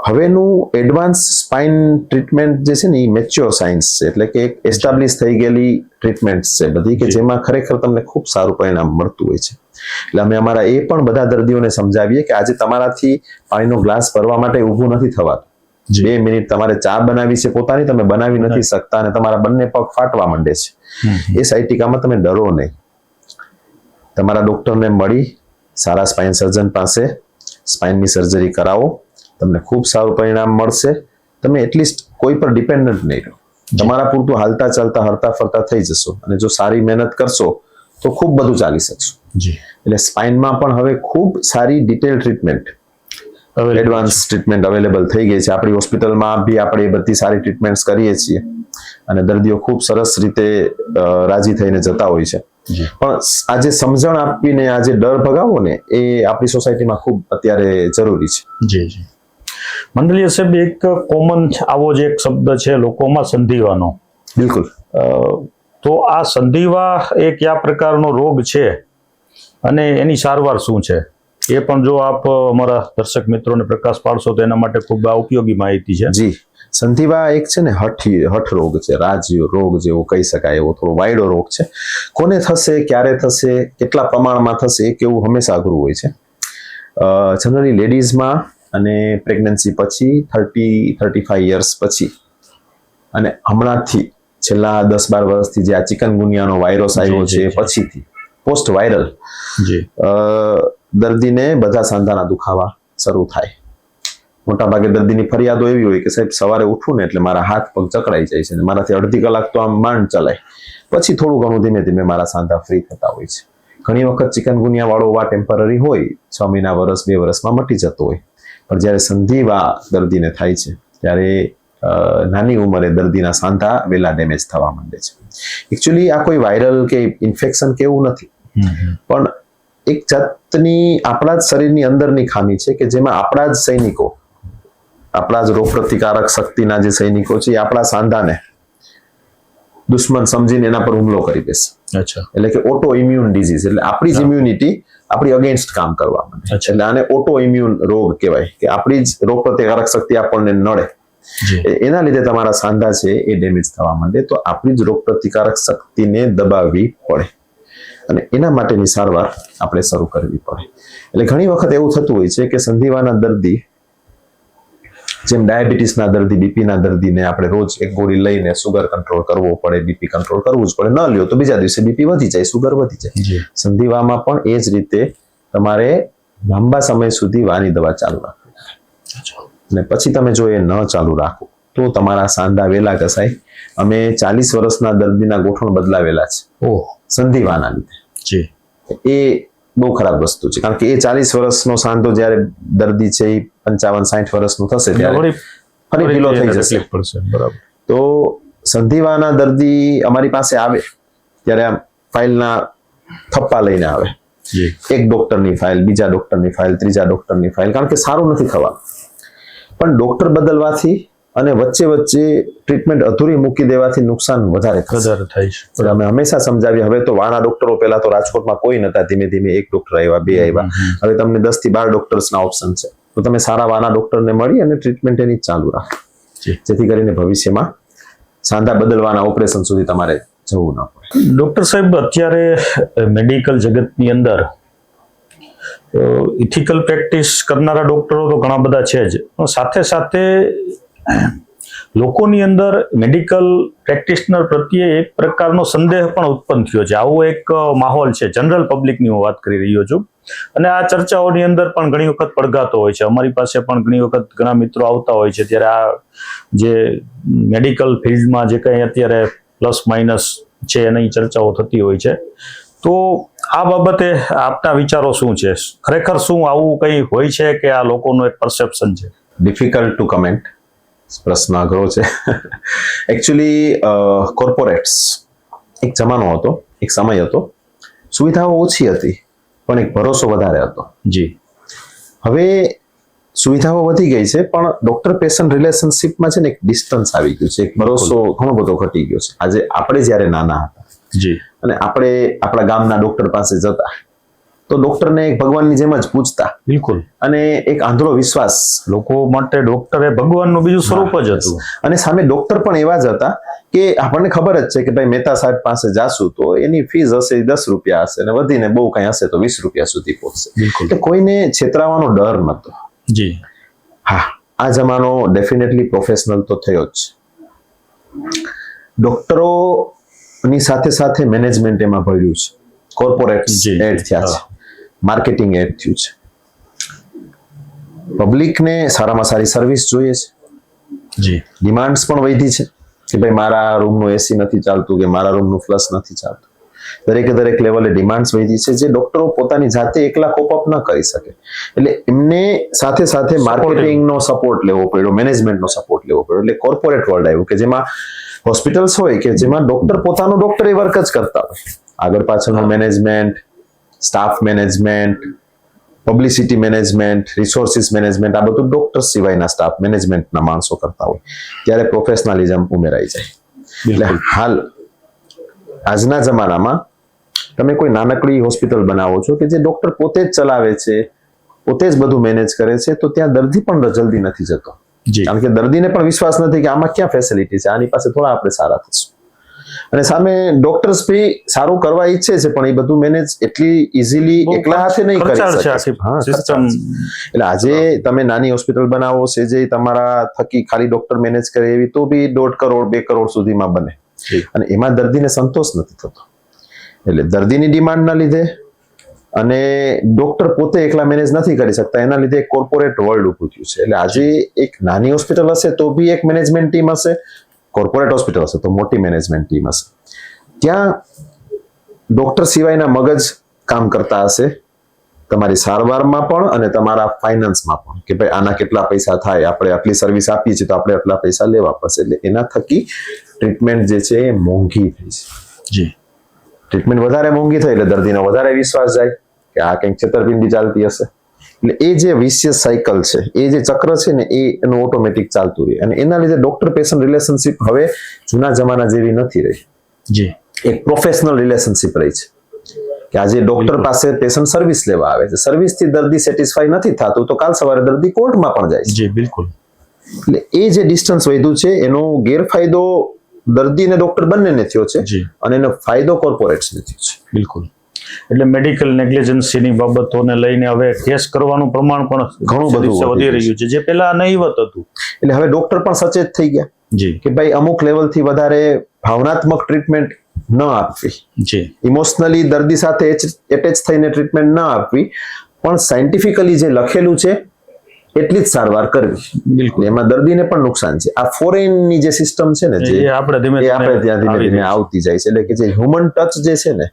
હવેનું એડવાન્સ સ્પાઇન ટ્રીટમેન્ટ જે છે ને એ મેચ્યોર સાયન્સ છે, એટલે કે એક એસ્ટાબ્લિશ થઈ ગયેલી ટ્રીટમેન્ટ છે બધી, કે જેમાં ખરેખર તમને ખૂબ સારું પરિણામ મળતું હોય છે. એટલે અમે અમારા એ પણ બધા દર્દીઓને સમજાવીએ કે આજે તમારાથી પાણીનો ગ્લાસ ભરવા માટે ઊભું નથી થવાતું. 2 મિનિટ તમારે ચા બનાવી છે પોતાની, તમે બનાવી નથી શકતા અને તમારા બંને પગ ફાટવા માંડે છે. એ સાયટિકામાં તમે ડરો નહીં, તમારા ડોક્ટરને મળી સારા સ્પાઇન સર્જન પાસે સ્પાઇનની સર્જરી કરાવો, તમને ખૂબ સારું પરિણામ મળશે. તમે એટલીસ્ટ કોઈ પર ડિપેન્ડન્ટ નહીં રહો, તમારા પૂરતું હાલતા ચાલતા હરતા ફરતા થઈ જશો, અને જો સારી મહેનત કરશો તો ખૂબ બધું ચાલી શકશો. એટલે સ્પાઇનમાં પણ હવે ખૂબ સારી detail treatment, advance treatment available થઈ ગઈ છે. આપણી હોસ્પિટલમાં બી આપણે બધી સારી ટ્રીટમેન્ટ્સ કરીએ છીએ અને દર્દીઓ ખૂબ સરસ રીતે રાજી થઈને જતા હોય છે. પણ આજે સમજણ આપીને આજે ડર ભગાવો ને એ આપણી સોસાયટીમાં ખૂબ અત્યારે જરૂરી છે. જી જી. મંડલીય સાહેબ, એક કોમન આવો જ એક શબ્દ છે લોકોમાં, સંધિવાનો. બિલકુલ. તો આ સંધિવા એ કયા પ્રકારનો રોગ છે અને એની સારવાર શું છે, એ પણ જો આપ અમારા દર્શક મિત્રોને પ્રકાશ પાડશો તો એના માટે ખૂબ ઉપયોગી માહિતી છે. જી, સંધિવા એક છે ને હઠ રોગ છે, રાજ રોગ જેવો કહી શકાય, એવો થોડો વાયડો રોગ છે. કોને થશે, ક્યારે થશે, કેટલા પ્રમાણમાં થશે એ કેવું હંમેશા અઘરું હોય છે. જનરલી લેડીઝમાં અને પ્રેગ્નન્સી પછી 30-35 યર્સ પછી અને હમણાંથી છેલ્લા 10-12 વર્ષથી જે આ ચિકનગુનિયાનો વાયરસ આવ્યો છે પછીથી પોસ્ટ વાયરલ દર્દીને બધા સાંધાના દુખાવા શરૂ થાય. મોટાભાગે દર્દીની ફરિયાદો એવી હોય કે સાહેબ સવારે ઉઠું ને એટલે મારા હાથ પગ ચકડાઈ જાય છે, મારાથી અડધી કલાક તો આમ માંડ ચલાય, પછી થોડું ઘણું ધીમે ધીમે મારા સાંધા ફ્રી થતા હોય છે. ઘણી વખત ચિકનગુનિયા વાળો વા ટેમ્પરરી હોય, 6 મહિના, વર્ષ, 2 વર્ષમાં મટી જતો હોય, પણ જ્યારે સંધિવા દર્દીને થાય છે ત્યારે નાની ઉંમરે દર્દીના સાંધા વેલા ડેમેજ થવા માંડે છે. એકચ્યુઅલી આ કોઈ વાયરલ કે ઇન્ફેક્શન કે એવું નથી, પણ એક જાતની આપણા જ શરીરની અંદરની ખામી છે કે જેમાં આપણા જ સૈનિકો, આપણા જ રોગ પ્રતિકારક શક્તિના જે સૈનિકો છે એ આપણા સાંધાને દુશ્મન સમજીને એના પર હુમલો કરી દેશે. એટલે કે ઓટો ઇમ્યુન ડિઝીઝ, એટલે આપણી જ ઇમ્યુનિટી આપણી અગેન્સ્ટ કામ કરવા માંડે. એટલે આને ઓટો ઇમ્યુન રોગ કહેવાય, કે આપણી જ રોગ પ્રતિકારક શક્તિ આપણને નડે, એના લીધે તમારા સાંધા છે એ ડેમેજ થવા માંડે. તો આપણી જ રોગ પ્રતિકારક શક્તિને દબાવવી પડે અને એના માટેની સારવાર આપણે શરૂ કરવી પડે. એટલે ઘણી વખત એવું થતું હોય છે કે સંધિવાના દર્દી, જેમ ડાયાબિટીસના દર્દી, બીપીના દર્દીને આપણે રોજ એક ગોળી લઈને સુગર કંટ્રોલ કરવો પડે, બીપી કંટ્રોલ કરવું જ પડે, ન લ્યો તો બીજા દિવસે બીપી વધી જાય, સુગર વધી જાય. સંધિવામાં પણ એ જ રીતે તમારે લાંબા સમય સુધી વાની દવા ચાલુ રાખવી, અને પછી તમે જો એ ન ચાલુ રાખો તો તમારા સાંધા વેલા ઘસાય. અમે 40 વર્ષના દર્દીના ગોઠણ બદલાવેલા છે સંધિવાના લીધે. એ બહુ ખરાબ વસ્તુ છે, કારણ કે એ 40 વર્ષનો સાંધો જ્યારે દર્દી છે એ 55-60 વર્ષનું થશે ત્યારે ફરી ઢીલો થઈ જશે. બરાબર. તો સંધિવાના દર્દી અમારી પાસે આવે ત્યારે આ ફાઇલના થપ્પા લઈને આવે, એક ડોક્ટરની ફાઇલ, બીજા ડોક્ટરની ફાઇલ, ત્રીજા ડોક્ટરની ફાઇલ, કારણ કે સારું નથી થવાનું. પણ ડોક્ટર બદલવાથી અને વચ્ચે વચ્ચે ટ્રીટમેન્ટ અધૂરી મૂકી દેવાથી નુકસાન વધારે થાય છે. અમે હંમેશા સમજાવીએ, હવે તો વાના ડોક્ટરો, પહેલા તો રાજકોટમાં કોઈ નતા, ધીમે ધીમે 1 ડોક્ટર આવ્યા, 2 આવ્યા, હવે તમને 10 થી 12 ડોક્ટર્સના ઓપ્શન છે. તો તમે સારા વાના ડોક્ટરને મળી અને ટ્રીટમેન્ટ એની ચાલુ રાખો, જેથી કરીને ભવિષ્યમાં સાંધા બદલવાના ઓપરેશન સુધી તમારે જવું ન પડે. ડોક્ટર સાહેબ, અત્યારે મેડિકલ જગતની અંદર ઇથિકલ પ્રેક્ટિસ કરનારા ડોક્ટરો તો ઘણા બધા છે જ, પણ સાથે સાથે લોકોની અંદર મેડિકલ પ્રેક્ટિશનર પ્રત્યે એક પ્રકારનો સંદેહ પણ ઉત્પન્ન થયો છે. આવો એક માહોલ છે, જનરલ પબ્લિકની હું વાત કરી રહ્યો છું, અને આ ચર્ચાઓની અંદર પણ ઘણી વખત પડઘાતો હોય છે. અમારી પાસે પણ ઘણી વખત ઘણા મિત્રો આવતા હોય છે, ત્યારે આ જે મેડિકલ ફિલ્ડમાં જે કંઈ અત્યારે પ્લસ માઇનસ છે એની ચર્ચાઓ થતી હોય છે. તો આ બાબતે આપના વિચારો શું છે? ખરેખર શું આવું કંઈ હોય છે કે આ લોકોનું એક પરસેપ્શન છે? ડિફિકલ્ટ ટુ કમેન્ટ, પ્રશ્ન અઘરો છે. એકચ્યુઅલી કોર્પોરેટ્સ, એક જમાનો હતો, એક સમય હતો, સુવિધાઓ ઓછી હતી પણ એક ભરોસો વધારે હતો. હવે સુવિધાઓ વધી ગઈ છે પણ ડોક્ટર પેશન્ટ રિલેશનશિપમાં છે ને એક ડિસ્ટન્સ આવી ગયું છે, એક ભરોસો ઘણો બધો ઘટી ગયો છે. આજે આપણે જ્યારે નાના હતા અને આપણે આપણા ગામના ડોક્ટર પાસે જતા તો ડોક્ટરને એક ભગવાનની જેમ જ પૂછતા. બિલકુલ. અને એક આંધળો વિશ્વાસ, લોકો માટે ડોક્ટર એ ભગવાનનું બીજું સ્વરૂપ જ હતું. અને સામે ડોક્ટર પણ એવા જ હતા કે આપણને ખબર જ છે કે ભાઈ મહેતા સાહેબ પાસે જાશું તો એની ફીસ હશે 10 રૂપિયા હશે, અને વધીને બહુ કઈ હશે તો 20 રૂપિયા સુધી પહોંચશે. એટલે કોઈને છેતરાવાનો ડર નતો. હા, આ જમાનો ડેફિનેટલી પ્રોફેશનલ તો થયો જ. ડોક્ટરોની સાથે સાથે મેનેજમેન્ટ એમાં ભળ્યું છે, કોર્પોરેટ એડ થયા છે, માર્કેટિંગ એડ થયું છે. પબ્લિકને સારામાં સારી સર્વિસ જોઈએ છે, ડિમાન્ડ્સ પણ વધી છે કે ભાઈ મારા રૂમનું એસી નથી ચાલતું, કે મારા રૂમનું ફ્લશ નથી ચાલતું. દરેક લેવલે ડિમાન્ડ્સ વધી છે, જે ડોક્ટરો પોતાની જાતે એકલા કોપ અપ ન કરી શકે. એટલે એમને સાથે સાથે માર્કેટિંગનો સપોર્ટ લેવો પડ્યો, મેનેજમેન્ટનો સપોર્ટ લેવો પડ્યો. એટલે કોર્પોરેટ વર્લ્ડ આવ્યું કે જેમાં હોસ્પિટલ્સ હોય કે જેમાં ડોક્ટર પોતાનું ડોક્ટરી વર્ક જ કરતા હોય, આગળ પાછળનું management, staff management, publicity management, resources management, આ બધું ડોક્ટર સિવાયના સ્ટાફ મેનેજમેન્ટના માણસો કરતા હોય, ત્યારે પ્રોફેશનલિઝમ ઉમેરાઈ જાય. એટલે હાલ આજના જમાનામાં તમે કોઈ નાનકડી હોસ્પિટલ બનાવો છો કે જે ડોક્ટર પોતે જ ચલાવે છે, પોતે જ બધું મેનેજ કરે છે, તો ત્યાં દર્દી પણ જલ્દી નથી જતો. જી. કારણ કે દર્દીને પણ વિશ્વાસ નથી કે આમાં ક્યાં ફેસિલિટી છે, આની પાસે થોડા આપણે સારા થશું. અને સામે ડોક્ટર્સ બી સારું કરવા ઈચ્છે છે, પણ એ બધું મેનેજ એટલી ઇઝીલી એકલા હાથે નહીં કરી ખર્ચાળ છે શકે. આખી હા, સિસ્ટમ. એટલે આજે તમે નાની હોસ્પિટલ બનાવો છે જે તમારા થકી ખાલી ડોક્ટર મેનેજ કરે એવી, તો બી 1.5 કરોડ 2 કરોડ સુધીમાં બને, અને એમાં દર્દીને સંતોષ નથી થતો. એટલે દર્દીની ડિમાન્ડના લીધે અને ડોક્ટર પોતે એકલા મેનેજ નથી કરી શકતા, એના લીધે એક કોર્પોરેટ વર્લ્ડ ઊભું થયું છે. એટલે આજે એક નાની હોસ્પિટલ હશે તો બી એક મેનેજમેન્ટ ટીમ હશે, કોર્પોરેટ હોસ્પિટલ હશે તો મોટી મેનેજમેન્ટ ટીમ હશે. ત્યાં ડોક્ટર સિવાયના મગજ કામ કરતા હશે, તમારી સારવારમાં પણ અને તમારા ફાઇનાન્સમાં પણ, કે ભાઈ આના કેટલા પૈસા થાય, આપણે આટલી સર્વિસ આપીએ છીએ તો આપણે આટલા પૈસા લેવા પડશે. એટલે એના થકી ટ્રીટમેન્ટ જે છે એ મોંઘી થઈ છે. જી. ટ્રીટમેન્ટ વધારે મોંઘી થઈ એટલે દર્દીનો વધારે વિશ્વાસ જાય કે આ કંઈક છેતરપિંડી ચાલતી હશે. એટલે એ જે વિશિયસ સાયકલ છે, એ જે ચક્ર છે ને, એ એનું ઓટોમેટિક ચાલતું રહે. અને એના લીધે ડોક્ટર પેશન્ટ રિલેશનશિપ હવે જૂના જમાના જેવી નથી રહી. જી. એક પ્રોફેશનલ રિલેશનશિપ રહી છે કે આજે ડોક્ટર પાસે પેશન્ટ સર્વિસ લેવા આવે છે, સર્વિસ થી દર્દી સેટિસ્ફાઈ નથી થતું તો કાલ સવારે દર્દી કોર્ટમાં પણ જાય છે. જી, બિલકુલ. એટલે એ જે ડિસ્ટન્સ વધ્યું છે એનો ગેરફાયદો દર્દી અને ડોક્ટર બંનેને થયો છે, જી. અને એનો ફાયદો કોર્પોરેટ્સને થયો છે. બિલકુલ. એટલે મેડિકલ નેગ્લિજન્સીની બાબતોને લઈને હવે કેસ કરવાનું પ્રમાણ પણ ઘણું બધું દિવસે વધી રહ્યું છે, જે પહેલા નહીવત હતું. એટલે હવે ડોક્ટર પણ સચેત થઈ ગયા જી. કે ભાઈ અમુક લેવલથી વધારે ભાવનાત્મક ટ્રીટમેન્ટ ન આપવી, જી. ઇમોશનલી દર્દી સાથે એટેચ થઈને ટ્રીટમેન્ટ ન આપવી, પણ સાયન્ટિફિકલી જે લખેલું છે એટલી જ સારવાર કરવી. બિલકુલ. એમાં દર્દીને પણ નુકસાન છે. આ ફોરેનની જે સિસ્ટમ છે ને, જે એ આપણે ધીમે એ આપણે ત્યાં ધીમે આવી ધીમે રહી આવતી જાય છે. એટલે કે જે હ્યુમન ટચ જે છે ને,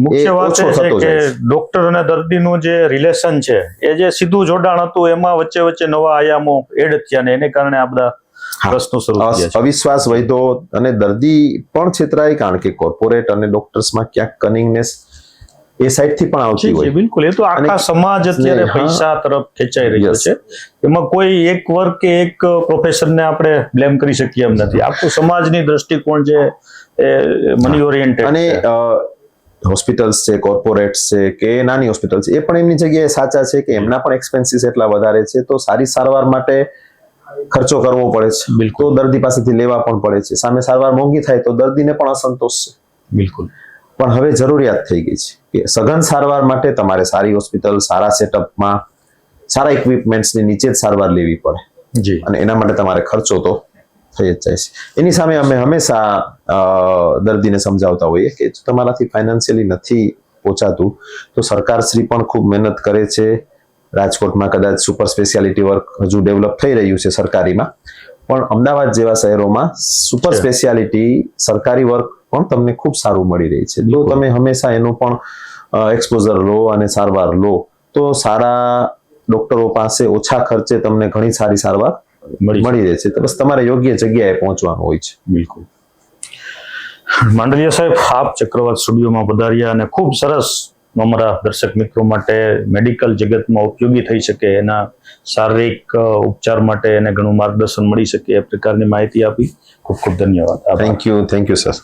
મુખ્ય એ વાત ઓછો એ છે થતો કે જાય છે. ડોક્ટર અને દર્દીનું જે રિલેશન છે, એ જે સીધું જોડાણ હતું, એમાં વચ્ચે વચ્ચે નવા આયામો એડ થયા ને એને કારણે આ બધા પ્રશ્નો શરૂ થયા છે. અવિશ્વાસ વધ્યો અને દર્દી પણ છેતરાય, કારણ કે કોર્પોરેટ અને ડોક્ટર્સમાં ક્યાંક કનિંગનેસ એ સાઈડ થી પણ આવતી જી, હોય. બિલકુલ. એ તો આખા સમાજ અત્યારે હા. પૈસા તરફ ખેંચાઈ રહ્યો Yes. છે. એમાં કોઈ એક વર્ગ કે એક પ્રોફેશનને આપણે બ્લેમ કરી શકીએ એમ નથી. આખું સમાજની દ્રષ્ટિકોણ છે એ મની ઓરિએન્ટેડ અને હોસ્પિટલ્સ છે, કોર્પોરેટ્સ છે કે નાની હોસ્પિટલ છે, એ પણ એમની જગ્યાએ સાચા છે કે એમના પણ એક્સપેન્સીસ એટલા વધારે છે, તો સારી સારવાર માટે ખર્ચો કરવો પડે છે. બિલકુલ. તો દર્દી પાસેથી લેવા પણ પડે છે. સામે સારવાર મોંઘી થાય તો દર્દીને પણ અસંતોષ છે. બિલકુલ. પણ હવે જરૂરિયાત થઈ ગઈ છે કે સઘન સારવાર માટે તમારે સારી હોસ્પિટલ, સારા સેટઅપમાં, સારા ઇક્વિપમેન્ટ્સની નીચે જ સારવાર લેવી પડે, જી. અને એના માટે તમારે ખર્ચો તો થઈ જ જાય છે. એની સામે અમે હંમેશા દર્દીને સમજાવતા હોઈએ કે જો તમારાથી ફાઇનાન્શિયલી નથી પહોંચાતું તો સરકારશ્રી પણ ખૂબ મહેનત કરે છે. રાજકોટમાં કદાચ સુપર સ્પેશિયાલિટી વર્ક હજુ ડેવલપ થઈ રહ્યું છે સરકારીમાં, પણ અમદાવાદ જેવા શહેરોમાં સુપર સ્પેશિયાલિટી સરકારી વર્ક પણ તમને ખૂબ સારું મળી રહી છે. જો તમે હંમેશા એનું પણ એક્સપોઝર લો અને સારવાર લો તો સારા ડોક્ટરો પાસે ઓછા ખર્ચે તમને ઘણી સારી સારવાર મળી રહે છે. તો બસ તમારે યોગ્ય જગ્યાએ પહોંચવાનું હોય છે. બિલકુલ. માંડલિયા સાહેબ, આપ ચક્રવાત સ્ટુડિયોમાં પધાર્યા અને ખૂબ સરસ અમારા દર્શક મિત્રો માટે મેડિકલ જગતમાં ઉપયોગી થઈ શકે, એના શારીરિક ઉપચાર માટે એને ઘણું માર્ગદર્શન મળી શકે એ પ્રકારની માહિતી આપી. ખૂબ ખૂબ ધન્યવાદ. Thank you sir.